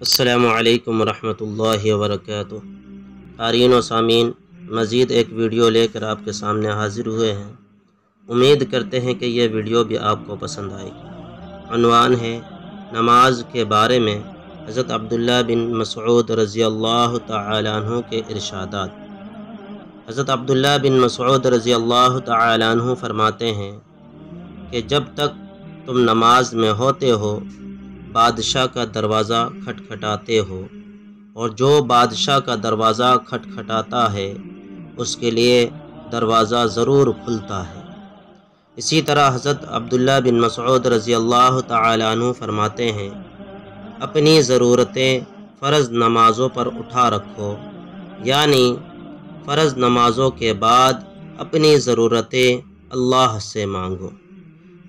السلام علیکم ورحمۃ اللہ وبرکاتہ۔ قارئین و سامعین، مزید ایک ویڈیو لے کر آپ کے سامنے حاضر ہوئے ہیں۔ امید کرتے ہیں کہ یہ ویڈیو بھی آپ کو پسند آئے گی۔ عنوان ہے نماز کے بارے میں حضرت عبداللہ بن مسعود رضی اللہ تعالی عنہ کے ارشادات۔ حضرت عبداللہ بن مسعود رضی اللہ تعالی عنہ فرماتے ہیں کہ جب تک تم نماز میں ہوتے ہو بادشاہ کا دروازہ کھٹکھٹاتے ہو، اور جو بادشاہ کا دروازہ کھٹکھٹاتا ہے اس کے لیے دروازہ ضرور کھلتا ہے۔ اسی طرح حضرت عبداللہ بن مسعود رضی اللہ تعالی عنہ فرماتے ہیں، اپنی ضرورتیں فرض نمازوں پر اٹھا رکھو، یعنی فرض نمازوں کے بعد اپنی ضرورتیں اللہ سے مانگو۔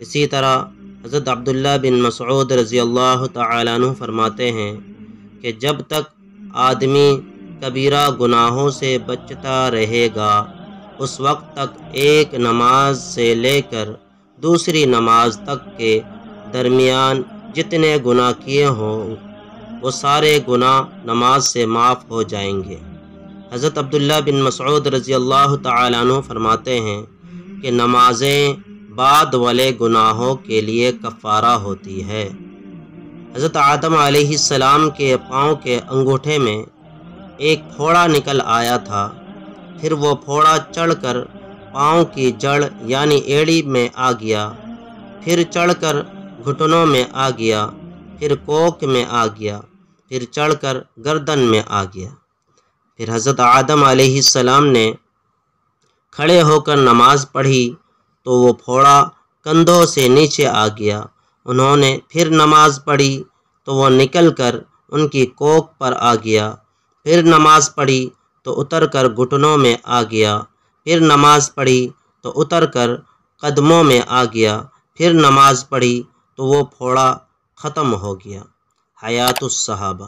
اسی طرح حضرت عبداللہ بن مسعود رضی اللہ تعالی عنہ فرماتے ہیں کہ جب تک آدمی کبیرہ گناہوں سے بچتا رہے گا اس وقت تک ایک نماز سے لے کر دوسری نماز تک کے درمیان جتنے گناہ کیے ہوں وہ سارے گناہ نماز سے معاف ہو جائیں گے۔ حضرت عبداللہ بن مسعود رضی اللہ تعالی عنہ فرماتے ہیں کہ نمازیں بعد والے گناہوں کے لیے کفارہ ہوتی ہے۔ حضرت آدم علیہ السلام کے پاؤں کے انگوٹھے میں ایک پھوڑا نکل آیا تھا، پھر وہ پھوڑا چڑھ کر پاؤں کی جڑ یعنی ایڑی میں آ گیا، پھر چڑھ کر گھٹنوں میں آ گیا، پھر کوک میں آ گیا، پھر چڑھ کر گردن میں آ گیا۔ پھر حضرت آدم علیہ السلام نے کھڑے ہو کر نماز پڑھی تو وہ پھوڑا کندھوں سے نیچے آ گیا۔ انہوں نے پھر نماز پڑھی تو وہ نکل کر ان کی کوک پر آ گیا، پھر نماز پڑھی تو اتر کر گھٹنوں میں آ گیا، پھر نماز پڑھی تو اتر کر قدموں میں آ گیا، پھر نماز پڑھی تو وہ پھوڑا ختم ہو گیا۔ حیات الصحابہ۔